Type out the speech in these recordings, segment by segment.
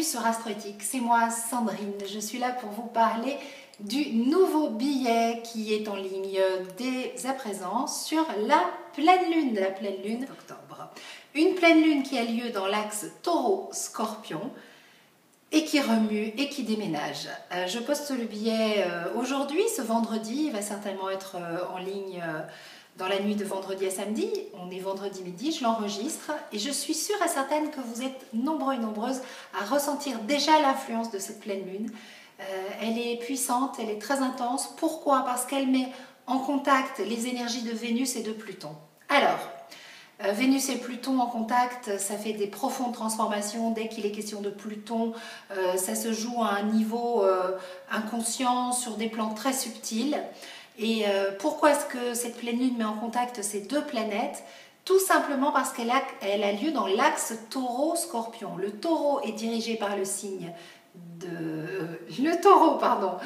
sur Astroéthique, c'est moi Sandrine, je suis là pour vous parler du nouveau billet qui est en ligne dès à présent sur la pleine lune d'octobre. Une pleine lune qui a lieu dans l'axe Taureau-Scorpion et qui remue et qui déménage. Je poste le billet aujourd'hui, ce vendredi, il va certainement être en ligne dans la nuit de vendredi à samedi. On est vendredi midi, je l'enregistre et je suis sûre et certaine que vous êtes nombreux et nombreuses à ressentir déjà l'influence de cette pleine lune. Elle est puissante, elle est très intense. Pourquoi? Parce qu'elle met en contact les énergies de Vénus et de Pluton. Alors, Vénus et Pluton en contact, ça fait des profondes transformations. Dès qu'il est question de Pluton, ça se joue à un niveau inconscient, sur des plans très subtils. Et pourquoi est-ce que cette pleine lune met en contact ces deux planètes? Tout simplement parce qu'elle a lieu dans l'axe Taureau-Scorpion. Le Taureau est dirigé par le signe le Taureau, pardon,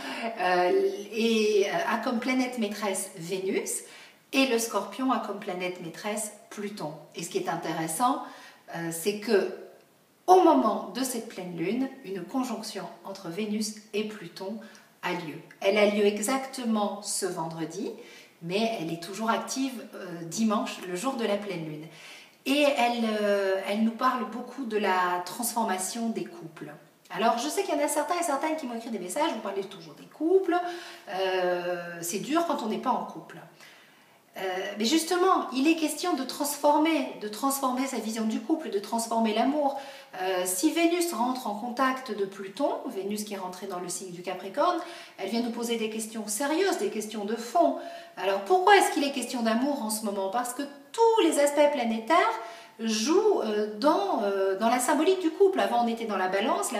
et a comme planète maîtresse Vénus, et le Scorpion a comme planète maîtresse Pluton. Et ce qui est intéressant, c'est que au moment de cette pleine lune, une conjonction entre Vénus et Pluton a lieu. Elle a lieu exactement ce vendredi, mais elle est toujours active dimanche, le jour de la pleine lune. Et elle nous parle beaucoup de la transformation des couples. Alors, je sais qu'il y en a certains et certaines qui m'ont écrit des messages, vous parlez toujours des couples, c'est dur quand on n'est pas en couple. Mais justement, il est question de transformer sa vision du couple, de transformer l'amour. Si Vénus rentre en contact de Pluton, Vénus qui est rentrée dans le signe du Capricorne, elle vient nous poser des questions sérieuses, des questions de fond. Alors pourquoi est-ce qu'il est question d'amour en ce moment? Parce que tous les aspects planétaires jouent dans la symbolique du couple. Avant on était dans la balance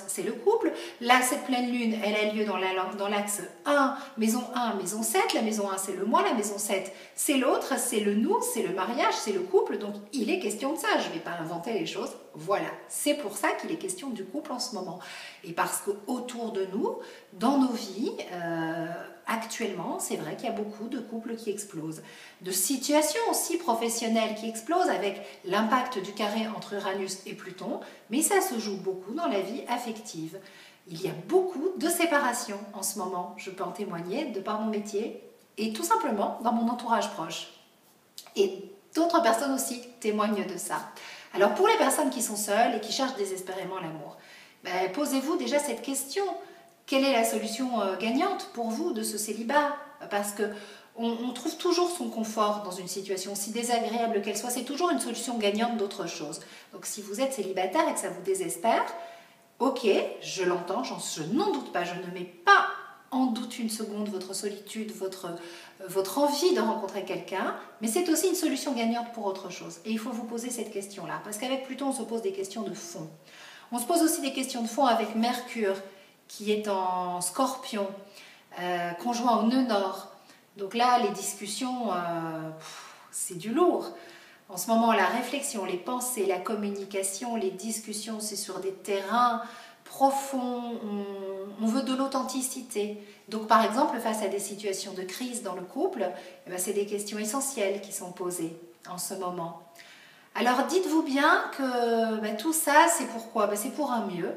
c'est le couple. Là cette pleine lune elle a lieu dans l'axe 1, maison 7, la maison 1 c'est le moi, la maison 7 c'est l'autre, c'est le nous, c'est le mariage, c'est le couple, donc il est question de ça, je ne vais pas inventer les choses, voilà, c'est pour ça qu'il est question du couple en ce moment. Et parce qu'autour de nous, dans nos vies, actuellement, c'est vrai qu'il y a beaucoup de couples qui explosent, de situations aussi professionnelles qui explosent avec l'impact du carré entre Uranus et Pluton, mais ça se joue beaucoup dans la vie affective. Il y a beaucoup de séparations en ce moment, je peux en témoigner de par mon métier et tout simplement dans mon entourage proche. Et d'autres personnes aussi témoignent de ça. Alors pour les personnes qui sont seules et qui cherchent désespérément l'amour, posez-vous déjà cette question. Quelle est la solution gagnante pour vous de ce célibat? Parce qu'on trouve toujours son confort dans une situation, aussi désagréable qu'elle soit, c'est toujours une solution gagnante d'autre chose. Donc si vous êtes célibataire et que ça vous désespère, ok, je l'entends, je n'en doute pas, je ne mets pas en doute une seconde votre solitude, votre envie de rencontrer quelqu'un, mais c'est aussi une solution gagnante pour autre chose. Et il faut vous poser cette question-là, parce qu'avec Pluton, on se pose des questions de fond. On se pose aussi des questions de fond avec Mercure, qui est en Scorpion, conjoint au nœud nord. Donc là, les discussions, c'est du lourd. En ce moment, la réflexion, les pensées, la communication, les discussions, c'est sur des terrains profonds, on veut de l'authenticité. Donc par exemple, face à des situations de crise dans le couple, c'est des questions essentielles qui sont posées en ce moment. Alors dites-vous bien que tout ça, c'est pourquoi? C'est pour un mieux.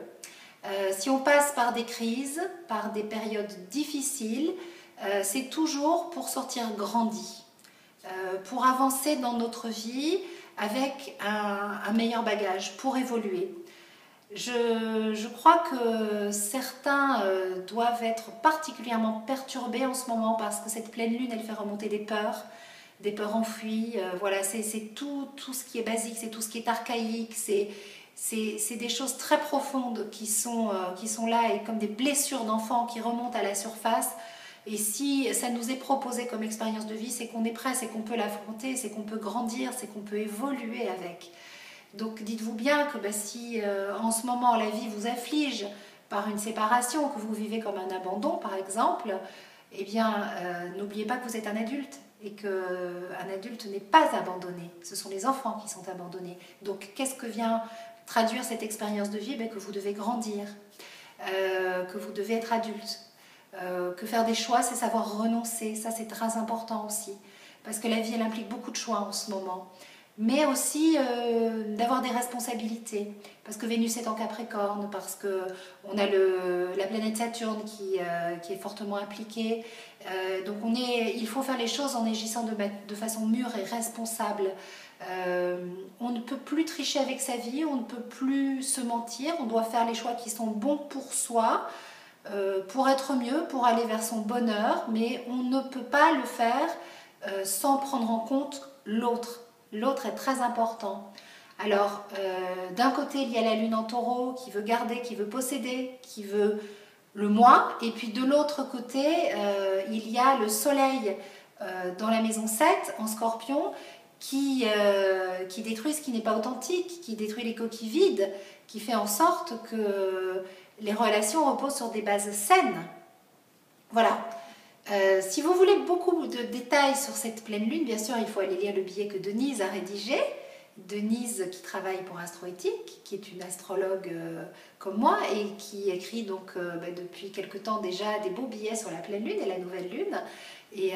Si on passe par des crises, par des périodes difficiles, c'est toujours pour sortir grandi, pour avancer dans notre vie avec un meilleur bagage, pour évoluer. Je crois que certains doivent être particulièrement perturbés en ce moment parce que cette pleine lune, elle fait remonter des peurs enfouies. Voilà, c'est tout ce qui est basique, c'est tout ce qui est archaïque, c'est des choses très profondes qui sont là et comme des blessures d'enfants qui remontent à la surface. Et si ça nous est proposé comme expérience de vie, c'est qu'on est prêt, c'est qu'on peut l'affronter, c'est qu'on peut grandir, c'est qu'on peut évoluer avec. Donc dites-vous bien que si en ce moment la vie vous afflige par une séparation, que vous vivez comme un abandon par exemple, eh bien n'oubliez pas que vous êtes un adulte et qu'un adulte n'est pas abandonné, ce sont les enfants qui sont abandonnés. Donc qu'est-ce que vient traduire cette expérience de vie? Que vous devez grandir, que vous devez être adulte, que faire des choix c'est savoir renoncer, ça c'est très important aussi, parce que la vie elle implique beaucoup de choix en ce moment. mais aussi d'avoir des responsabilités, parce que Vénus est en Capricorne, parce qu'on a la planète Saturne qui est fortement impliquée. Donc il faut faire les choses en agissant de façon mûre et responsable. On ne peut plus tricher avec sa vie, on ne peut plus se mentir, on doit faire les choix qui sont bons pour soi, pour être mieux, pour aller vers son bonheur, mais on ne peut pas le faire sans prendre en compte l'autre. L'autre est très important. Alors, d'un côté, il y a la lune en taureau qui veut garder, qui veut posséder, qui veut le moi. Et puis de l'autre côté, il y a le soleil dans la maison 7, en scorpion, qui détruit ce qui n'est pas authentique, qui détruit les coquilles vides, qui fait en sorte que les relations reposent sur des bases saines. Voilà. Si vous voulez beaucoup de détails sur cette pleine lune, bien sûr, il faut aller lire le billet que Denise a rédigé. Denise qui travaille pour Astroéthique, qui est une astrologue comme moi et qui écrit donc depuis quelque temps déjà des beaux billets sur la pleine lune et la nouvelle lune. Et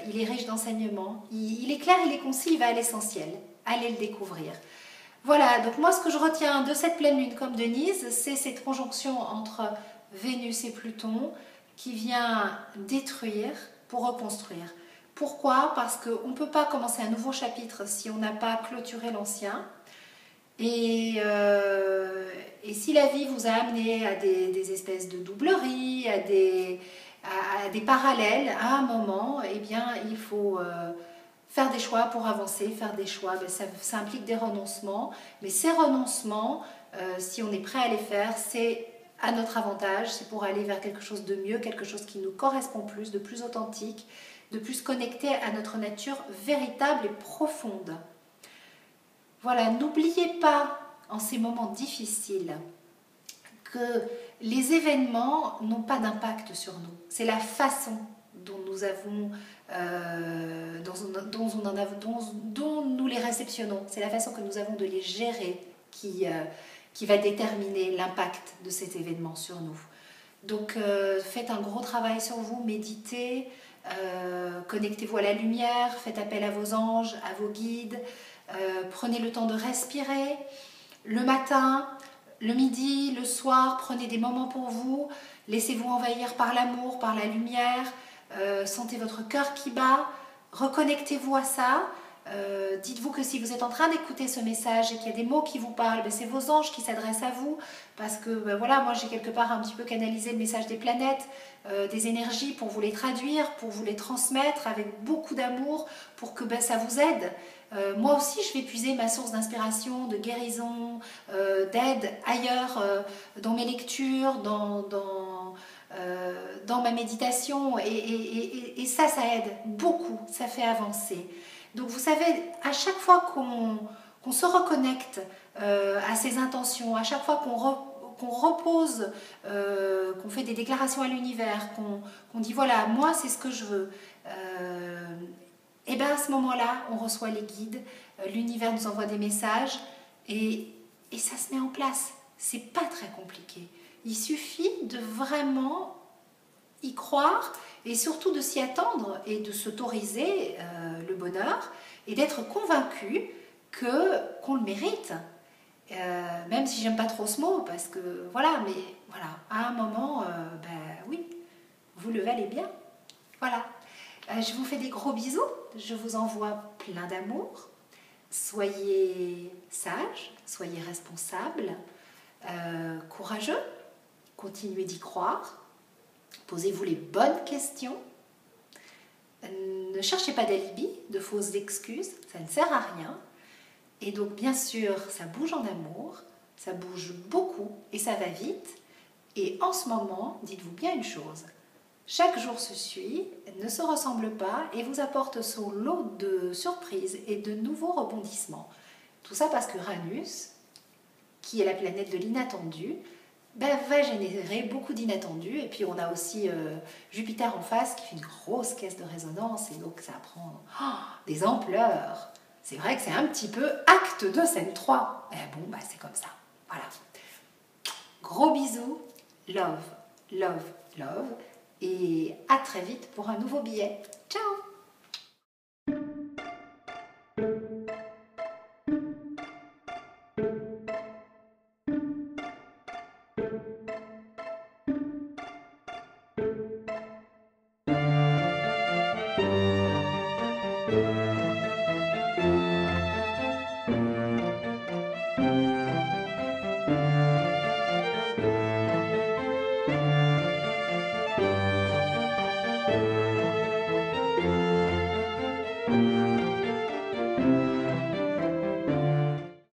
il est riche d'enseignements. Il est clair, il est concis, il va à l'essentiel. Allez le découvrir. Voilà, donc moi ce que je retiens de cette pleine lune comme Denise, c'est cette conjonction entre Vénus et Pluton, qui vient détruire pour reconstruire. Pourquoi? Parce qu'on ne peut pas commencer un nouveau chapitre si on n'a pas clôturé l'ancien. Et si la vie vous a amené à des espèces de doubleries, à des parallèles, à un moment, eh bien, il faut faire des choix pour avancer, faire des choix. Ça implique des renoncements. Mais ces renoncements, si on est prêt à les faire, c'est à notre avantage, c'est pour aller vers quelque chose de mieux, quelque chose qui nous correspond plus, de plus authentique, de plus connecté à notre nature véritable et profonde. Voilà, n'oubliez pas en ces moments difficiles que les événements n'ont pas d'impact sur nous. C'est la façon dont nous les réceptionnons, c'est la façon que nous avons de les gérer qui va déterminer l'impact de cet événement sur nous. Donc faites un gros travail sur vous, méditez, connectez-vous à la lumière, faites appel à vos anges, à vos guides, prenez le temps de respirer. Le matin, le midi, le soir, prenez des moments pour vous, laissez-vous envahir par l'amour, par la lumière, sentez votre cœur qui bat, reconnectez-vous à ça. Dites-vous que si vous êtes en train d'écouter ce message et qu'il y a des mots qui vous parlent, c'est vos anges qui s'adressent à vous, parce que voilà, moi j'ai quelque part un petit peu canalisé le message des planètes, des énergies pour vous les traduire, pour vous les transmettre avec beaucoup d'amour, pour que ça vous aide. Moi aussi je vais puiser ma source d'inspiration, de guérison, d'aide ailleurs, dans mes lectures, dans ma méditation, et ça aide beaucoup, ça fait avancer. Donc vous savez, à chaque fois qu'on se reconnecte à ses intentions, à chaque fois qu'on repose, qu'on fait des déclarations à l'univers, qu'on dit voilà, moi c'est ce que je veux, et bien à ce moment-là, on reçoit les guides, l'univers nous envoie des messages et ça se met en place. C'est pas très compliqué. Il suffit de vraiment y croire et surtout de s'y attendre et de s'autoriser le bonheur et d'être convaincu qu'on le mérite. Même si j'aime pas trop ce mot, parce que voilà, mais voilà, à un moment, oui, vous le valez bien. Voilà. Je vous fais des gros bisous, je vous envoie plein d'amour. Soyez sages, soyez responsables, courageux, continuez d'y croire. Posez-vous les bonnes questions. Ne cherchez pas d'alibi, de fausses excuses, ça ne sert à rien. Et donc, bien sûr, ça bouge en amour, ça bouge beaucoup et ça va vite. Et en ce moment, dites-vous bien une chose, chaque jour se suit, ne se ressemble pas et vous apporte son lot de surprises et de nouveaux rebondissements. Tout ça parce que Uranus, qui est la planète de l'inattendu, va générer beaucoup d'inattendus. Et puis on a aussi Jupiter en face qui fait une grosse caisse de résonance et donc ça prend des ampleurs. C'est vrai que c'est un petit peu acte de scène 3. Et bon, c'est comme ça. Voilà. Gros bisous. Love, love, love. Et à très vite pour un nouveau billet. Ciao! Thank you.